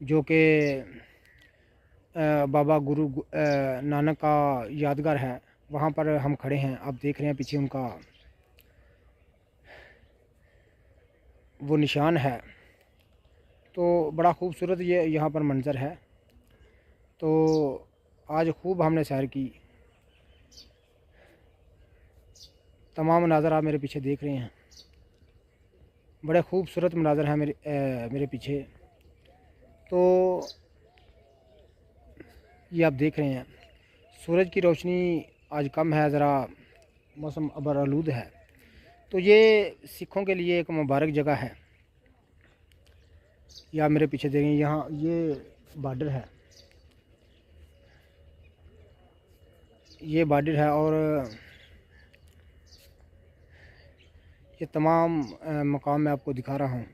जो कि बाबा गुरु नानक का यादगार है। वहाँ पर हम खड़े हैं, आप देख रहे हैं पीछे उनका वो निशान है। तो बड़ा खूबसूरत ये यहाँ पर मंज़र है। तो आज खूब हमने सैर की। तमाम मनाज़र आप मेरे पीछे देख रहे हैं, बड़े खूबसूरत मनाज़र हैं मेरे पीछे। तो ये आप देख रहे हैं, सूरज की रोशनी आज कम है, ज़रा मौसम अबर आलूद है। तो ये सिखों के लिए एक मुबारक जगह है। ये आप मेरे पीछे देखें, यहाँ ये बॉर्डर है, ये बॉर्डर है। और ये तमाम मकाम मैं आपको दिखा रहा हूँ।